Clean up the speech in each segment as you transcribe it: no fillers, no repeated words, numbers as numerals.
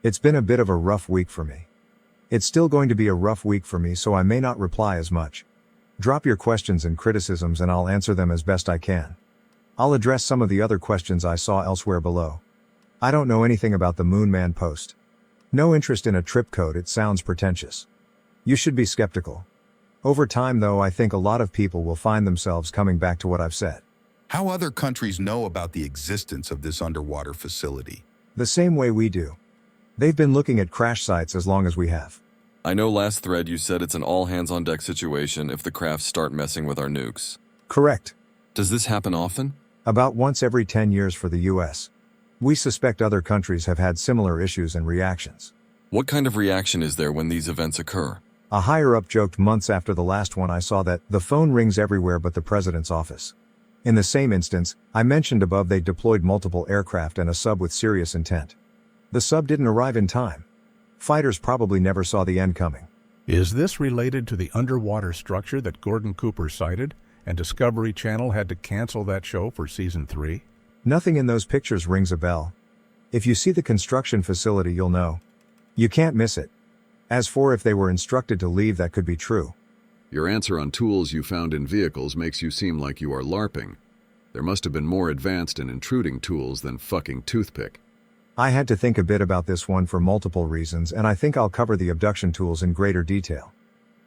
It's been a bit of a rough week for me. It's still going to be a rough week for me, so I may not reply as much. Drop your questions and criticisms and I'll answer them as best I can. I'll address some of the other questions I saw elsewhere below. I don't know anything about the Moon Man post. No interest in a trip code. It sounds pretentious. You should be skeptical. Over time though, I think a lot of people will find themselves coming back to what I've said. How other countries know about the existence of this underwater facility? The same way we do. They've been looking at crash sites as long as we have. I know last thread you said it's an all-hands-on-deck situation if the crafts start messing with our nukes. Correct. Does this happen often? About once every 10 years for the US. We suspect other countries have had similar issues and reactions. What kind of reaction is there when these events occur? A higher-up joked months after the last one I saw that the phone rings everywhere but the president's office. In the same instance, I mentioned above, they deployed multiple aircraft and a sub with serious intent. The sub didn't arrive in time. Fighters probably never saw the end coming. Is this related to the underwater structure that Gordon Cooper cited, and Discovery Channel had to cancel that show for season 3? Nothing in those pictures rings a bell. If you see the construction facility, you'll know. You can't miss it. As for if they were instructed to leave, that could be true. Your answer on tools you found in vehicles makes you seem like you are LARPing. There must have been more advanced and intruding tools than fucking toothpick. I had to think a bit about this one for multiple reasons, and I think I'll cover the abduction tools in greater detail.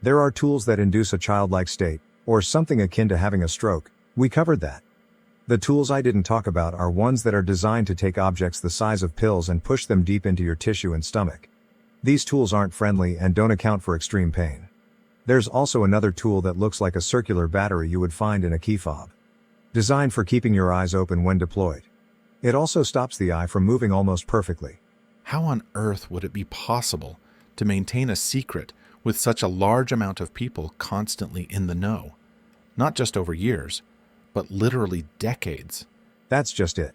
There are tools that induce a childlike state, or something akin to having a stroke. We covered that. The tools I didn't talk about are ones that are designed to take objects the size of pills and push them deep into your tissue and stomach. These tools aren't friendly and don't account for extreme pain. There's also another tool that looks like a circular battery you would find in a key fob. Designed for keeping your eyes open when deployed. It also stops the eye from moving almost perfectly. How on earth would it be possible to maintain a secret with such a large amount of people constantly in the know? Not just over years, but literally decades. That's just it.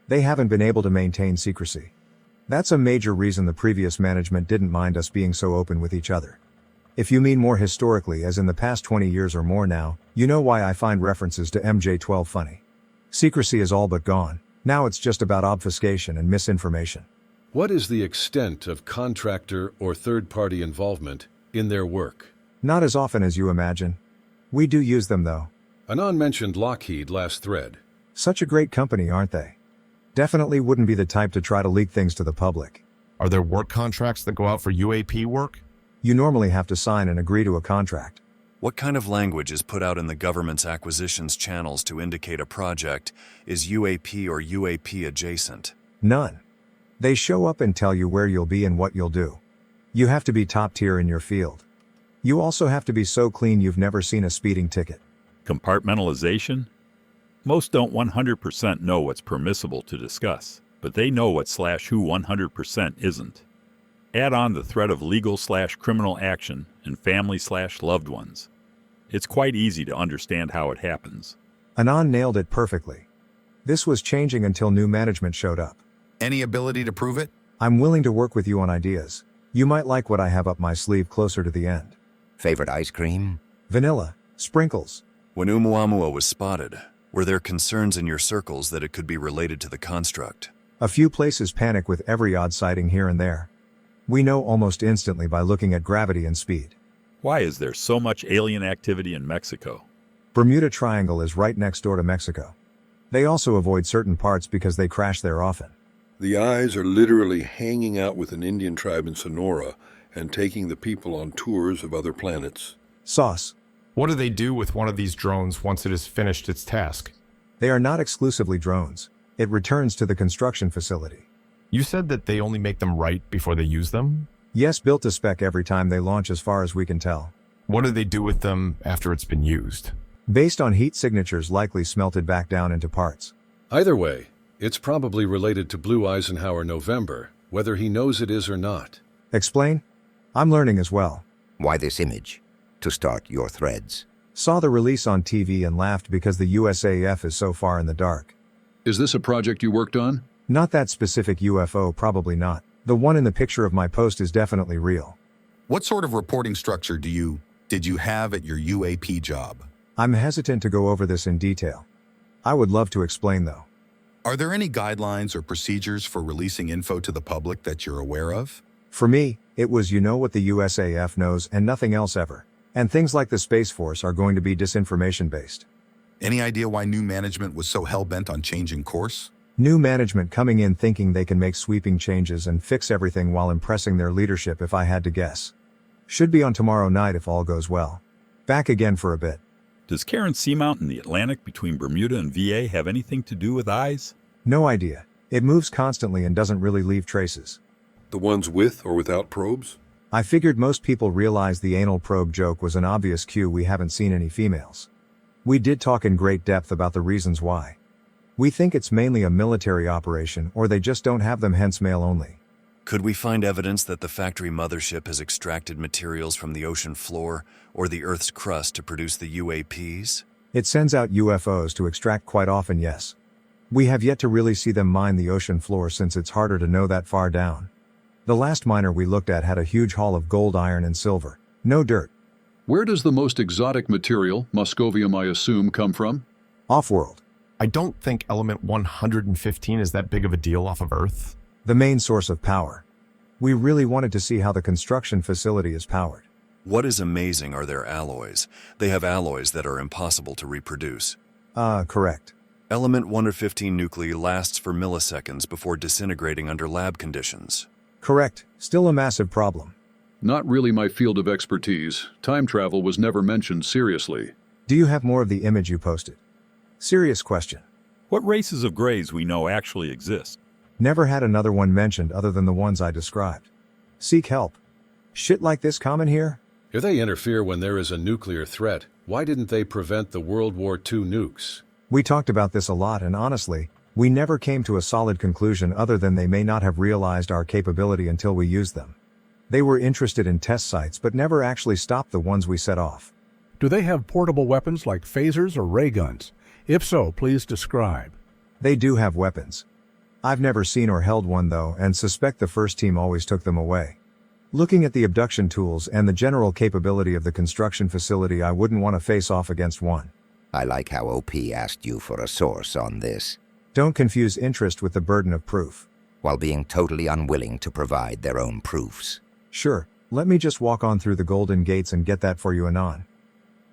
They haven't been able to maintain secrecy. That's a major reason the previous management didn't mind us being so open with each other. If you mean more historically, as in the past 20 years or more now, you know why I find references to MJ-12 funny. Secrecy is all but gone. Now it's just about obfuscation and misinformation. What is the extent of contractor or third-party involvement in their work? Not as often as you imagine. We do use them though. Anon mentioned Lockheed last thread. Such a great company, aren't they? Definitely wouldn't be the type to try to leak things to the public. Are there work contracts that go out for UAP work? You normally have to sign and agree to a contract. What kind of language is put out in the government's acquisitions channels to indicate a project is UAP or UAP adjacent? None. They show up and tell you where you'll be and what you'll do. You have to be top tier in your field. You also have to be so clean you've never seen a speeding ticket. Compartmentalization? Most don't 100% know what's permissible to discuss, but they know what /who 100% isn't. Add on the threat of legal/criminal action and family/loved ones. It's quite easy to understand how it happens. Anon nailed it perfectly. This was changing until new management showed up. Any ability to prove it? I'm willing to work with you on ideas. You might like what I have up my sleeve closer to the end. Favorite ice cream? Vanilla. Sprinkles. When Oumuamua was spotted, were there concerns in your circles that it could be related to the construct? A few places panic with every odd sighting here and there. We know almost instantly by looking at gravity and speed. Why is there so much alien activity in Mexico? Bermuda Triangle is right next door to Mexico. They also avoid certain parts because they crash there often. The eyes are literally hanging out with an Indian tribe in Sonora and taking the people on tours of other planets. Sauce. What do they do with one of these drones once it has finished its task? They are not exclusively drones. It returns to the construction facility. You said that they only make them right before they use them? Yes, built to spec every time they launch as far as we can tell. What do they do with them after it's been used? Based on heat signatures likely smelted back down into parts. Either way, it's probably related to Blue Eisenhower November, whether he knows it is or not. Explain? I'm learning as well. Why this image? To start your threads. Saw the release on TV and laughed because the USAF is so far in the dark. Is this a project you worked on? Not that specific UFO, probably not. The one in the picture of my post is definitely real. What sort of reporting structure did you have at your UAP job? I'm hesitant to go over this in detail. I would love to explain though. Are there any guidelines or procedures for releasing info to the public that you're aware of? For me, it was you know what the USAF knows and nothing else ever. And things like the Space Force are going to be disinformation based. Any idea why new management was so hell-bent on changing course? New management coming in thinking they can make sweeping changes and fix everything while impressing their leadership, if I had to guess. Should be on tomorrow night if all goes well. Back again for a bit. Does Karen Seamount in the Atlantic between Bermuda and VA have anything to do with eyes? No idea. It moves constantly and doesn't really leave traces. The ones with or without probes? I figured most people realized the anal probe joke was an obvious cue. We haven't seen any females. We did talk in great depth about the reasons why. We think it's mainly a military operation, or they just don't have them, hence male only. Could we find evidence that the factory mothership has extracted materials from the ocean floor or the Earth's crust to produce the UAPs? It sends out UFOs to extract quite often, yes. We have yet to really see them mine the ocean floor since it's harder to know that far down. The last miner we looked at had a huge haul of gold, iron, and silver. No dirt. Where does the most exotic material, moscovium I assume, come from? Off-world. I don't think element 115 is that big of a deal off of Earth. The main source of power. We really wanted to see how the construction facility is powered. What is amazing are their alloys. They have alloys that are impossible to reproduce. Correct. Element 115 nuclei lasts for milliseconds before disintegrating under lab conditions. Correct. Still a massive problem. Not really my field of expertise. Time travel was never mentioned seriously. Do you have more of the image you posted? Serious question. What races of greys we know actually exist? Never had another one mentioned other than the ones I described. Seek help. Shit like this common here? If they interfere when there is a nuclear threat, why didn't they prevent the World War II nukes? We talked about this a lot, and honestly, we never came to a solid conclusion other than they may not have realized our capability until we used them. They were interested in test sites but never actually stopped the ones we set off. Do they have portable weapons like phasers or ray guns? If so, please describe. They do have weapons. I've never seen or held one though, and suspect the first team always took them away. Looking at the abduction tools and the general capability of the construction facility, I wouldn't want to face off against one. I like how OP asked you for a source on this. Don't confuse interest with the burden of proof. While being totally unwilling to provide their own proofs. Sure, let me just walk on through the Golden Gates and get that for you anon.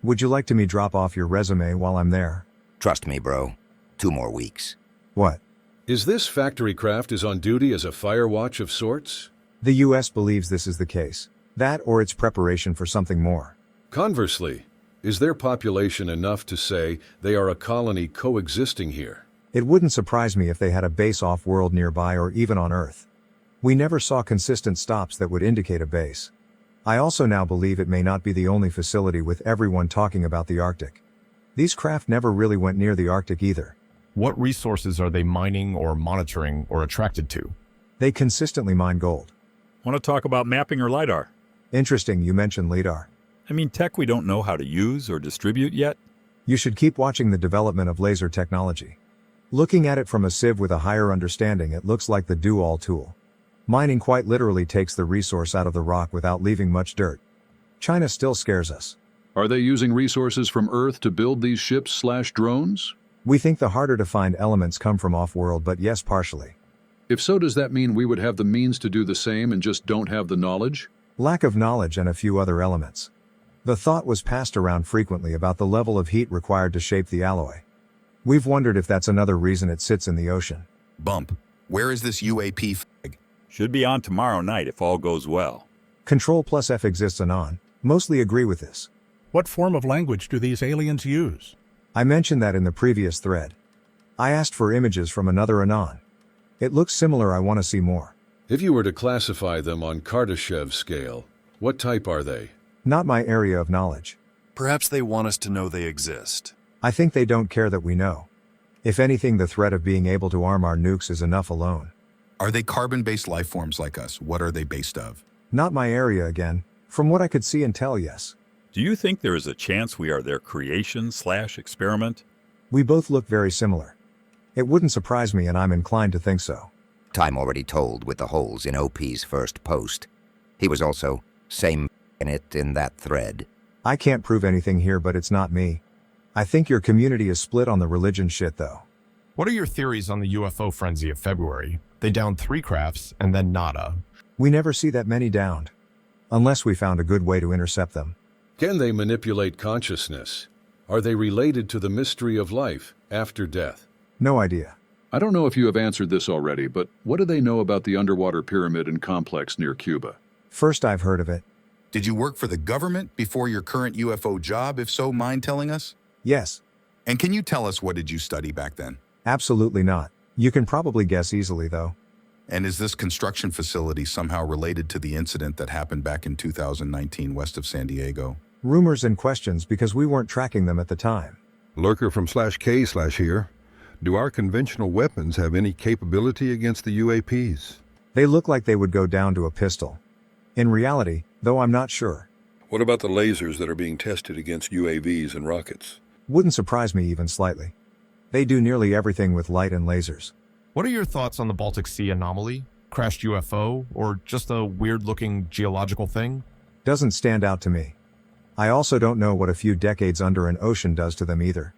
Would you like me drop off your resume while I'm there? Trust me, bro. 2 more weeks. What? Is this factory craft on duty as a fire watch of sorts? The US believes this is the case. That or it's preparation for something more. Conversely, is their population enough to say they are a colony coexisting here? It wouldn't surprise me if they had a base off-world nearby or even on Earth. We never saw consistent stops that would indicate a base. I also now believe it may not be the only facility with everyone talking about the Arctic. These craft never really went near the Arctic either. What resources are they mining or monitoring or attracted to? They consistently mine gold. Want to talk about mapping or LiDAR? Interesting you mention LiDAR. I mean, tech we don't know how to use or distribute yet? You should keep watching the development of laser technology. Looking at it from a sieve with a higher understanding, it looks like the do-all tool. Mining quite literally takes the resource out of the rock without leaving much dirt. China still scares us. Are they using resources from Earth to build these ships/drones? We think the harder to find elements come from off-world, but yes, partially. If so, does that mean we would have the means to do the same and just don't have the knowledge? Lack of knowledge and a few other elements. The thought was passed around frequently about the level of heat required to shape the alloy. We've wondered if that's another reason it sits in the ocean. Bump. Where is this UAP flag? Should be on tomorrow night if all goes well. Control+F exists anon. Mostly agree with this. What form of language do these aliens use? I mentioned that in the previous thread. I asked for images from another anon. It looks similar. I want to see more. If you were to classify them on Kardashev scale, what type are they? Not my area of knowledge. Perhaps they want us to know they exist. I think they don't care that we know. If anything, the threat of being able to arm our nukes is enough alone. Are they carbon-based life forms like us? What are they based of? Not my area again. From what I could see and tell, yes. Do you think there is a chance we are their creation/experiment? We both look very similar. It wouldn't surprise me, and I'm inclined to think so. Time already told with the holes in OP's first post. He was also same in it in that thread. I can't prove anything here, but it's not me. I think your community is split on the religion shit, though. What are your theories on the UFO frenzy of February? They downed 3 crafts and then nada. We never see that many downed. Unless we found a good way to intercept them. Can they manipulate consciousness? Are they related to the mystery of life after death? No idea. I don't know if you have answered this already, but what do they know about the underwater pyramid and complex near Cuba? First I've heard of it. Did you work for the government before your current UFO job? If so, mind telling us? Yes. And can you tell us what did you study back then? Absolutely not. You can probably guess easily, though. And is this construction facility somehow related to the incident that happened back in 2019 west of San Diego? Rumors and questions because we weren't tracking them at the time. Lurker from /K/ here. Do our conventional weapons have any capability against the UAPs? They look like they would go down to a pistol. In reality, though I'm not sure. What about the lasers that are being tested against UAVs and rockets? Wouldn't surprise me even slightly. They do nearly everything with light and lasers. What are your thoughts on the Baltic Sea anomaly? Crashed UFO, or just a weird-looking geological thing? Doesn't stand out to me. I also don't know what a few decades under an ocean does to them either.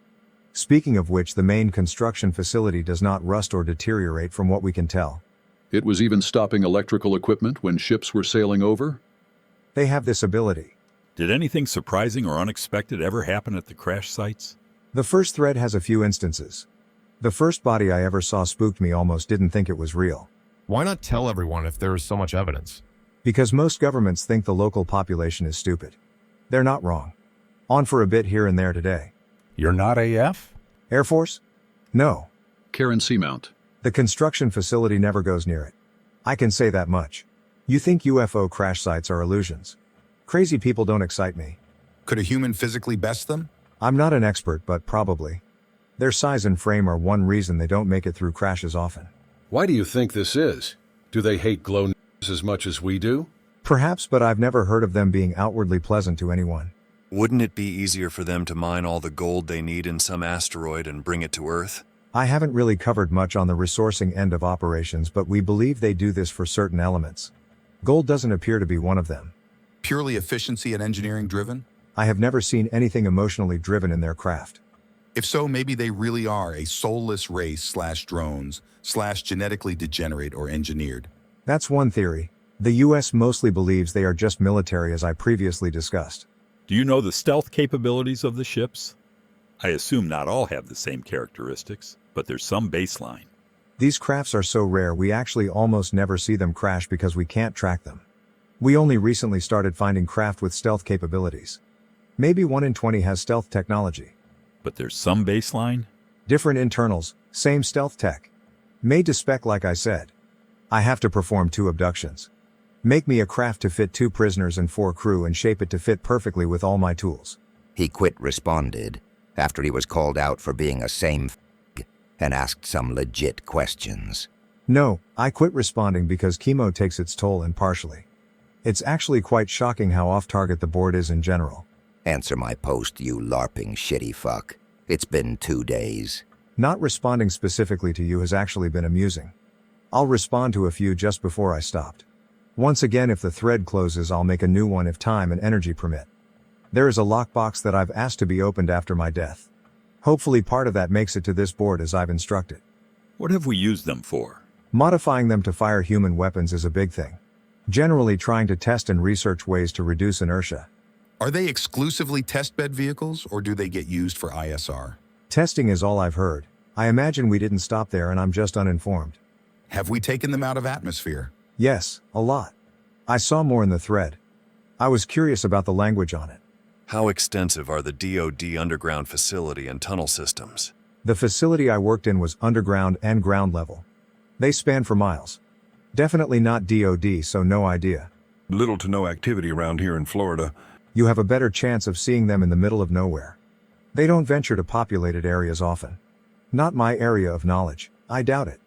Speaking of which, the main construction facility does not rust or deteriorate from what we can tell. It was even stopping electrical equipment when ships were sailing over? They have this ability. Did anything surprising or unexpected ever happen at the crash sites? The first thread has a few instances. The first body I ever saw spooked me, almost didn't think it was real. Why not tell everyone if there is so much evidence? Because most governments think the local population is stupid. They're not wrong. On for a bit here and there today. You're not AF? Air Force? No. Karen Seamount. The construction facility never goes near it. I can say that much. You think UFO crash sites are illusions. Crazy people don't excite me. Could a human physically best them? I'm not an expert, but probably. Their size and frame are one reason they don't make it through crashes often. Why do you think this is? Do they hate glow n***s as much as we do? Perhaps, but I've never heard of them being outwardly pleasant to anyone. Wouldn't it be easier for them to mine all the gold they need in some asteroid and bring it to Earth? I haven't really covered much on the resourcing end of operations, but we believe they do this for certain elements. Gold doesn't appear to be one of them. Purely efficiency and engineering driven? I have never seen anything emotionally driven in their craft. If so, maybe they really are a soulless race / drones / genetically degenerate or engineered. That's one theory. The US mostly believes they are just military, as I previously discussed. Do you know the stealth capabilities of the ships? I assume not all have the same characteristics, but there's some baseline. These crafts are so rare we actually almost never see them crash because we can't track them. We only recently started finding craft with stealth capabilities. Maybe 1 in 20 has stealth technology. But there's some baseline? Different internals, same stealth tech. Made to spec, like I said. I have to perform 2 abductions. Make me a craft to fit 2 prisoners and 4 crew and shape it to fit perfectly with all my tools. He quit responded after he was called out for being a same f*** and asked some legit questions. No, I quit responding because chemo takes its toll impartially. It's actually quite shocking how off-target the board is in general. Answer my post, you LARPing shitty fuck. It's been 2 days. Not responding specifically to you has actually been amusing. I'll respond to a few just before I stopped. Once again, if the thread closes, I'll make a new one if time and energy permit. There is a lockbox that I've asked to be opened after my death. Hopefully part of that makes it to this board as I've instructed. What have we used them for? Modifying them to fire human weapons is a big thing. Generally trying to test and research ways to reduce inertia. Are they exclusively testbed vehicles, or do they get used for ISR? Testing is all I've heard. I imagine we didn't stop there and I'm just uninformed. Have we taken them out of atmosphere? Yes, a lot. I saw more in the thread. I was curious about the language on it. How extensive are the DoD underground facility and tunnel systems? The facility I worked in was underground and ground level. They span for miles. Definitely not DoD, so no idea. Little to no activity around here in Florida. You have a better chance of seeing them in the middle of nowhere. They don't venture to populated areas often. Not my area of knowledge. I doubt it.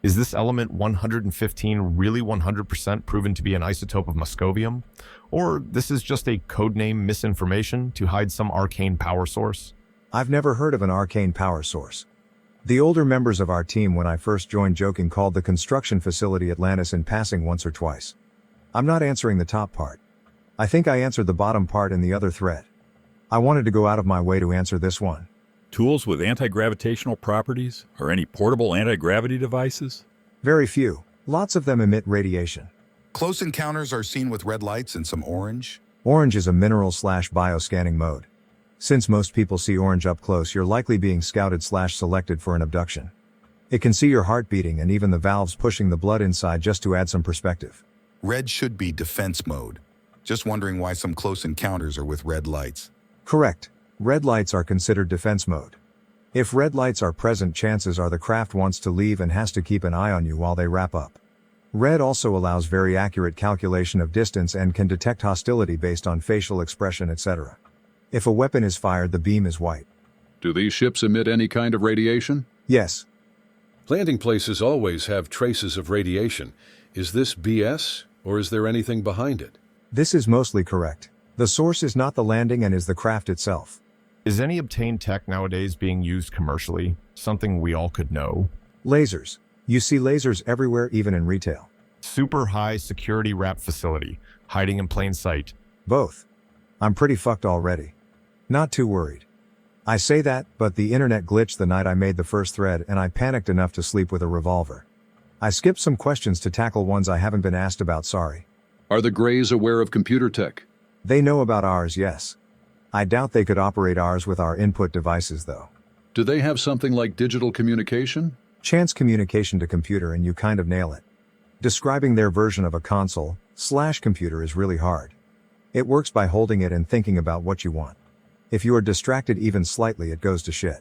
Is this element 115 really 100% proven to be an isotope of moscovium? Or this is just a codename misinformation to hide some arcane power source? I've never heard of an arcane power source. The older members of our team when I first joined joking called the construction facility Atlantis in passing once or twice. I'm not answering the top part. I think I answered the bottom part in the other thread. I wanted to go out of my way to answer this one. Tools with anti-gravitational properties or any portable anti-gravity devices? Very few. Lots of them emit radiation. Close encounters are seen with red lights and some orange. Orange is a mineral/bioscanning mode. Since most people see orange up close, you're likely being scouted/selected for an abduction. It can see your heart beating and even the valves pushing the blood inside, just to add some perspective. Red should be defense mode. Just wondering why some close encounters are with red lights. Correct. Red lights are considered defense mode. If red lights are present, chances are the craft wants to leave and has to keep an eye on you while they wrap up. Red also allows very accurate calculation of distance and can detect hostility based on facial expression, etc. If a weapon is fired, the beam is white. Do these ships emit any kind of radiation? Yes. Landing places always have traces of radiation. Is this BS, or is there anything behind it? This is mostly correct. The source is not the landing and is the craft itself. Is any obtained tech nowadays being used commercially? Something we all could know? Lasers. You see lasers everywhere, even in retail. Super high security wrap facility, hiding in plain sight. Both. I'm pretty fucked already. Not too worried. I say that, but the internet glitched the night I made the first thread and I panicked enough to sleep with a revolver. I skipped some questions to tackle ones I haven't been asked about, sorry. Are the Greys aware of computer tech? They know about ours, yes. I doubt they could operate ours with our input devices, though. Do they have something like digital communication? Chance communication to computer and you kind of nail it. Describing their version of a console/computer is really hard. It works by holding it and thinking about what you want. If you are distracted even slightly, it goes to shit.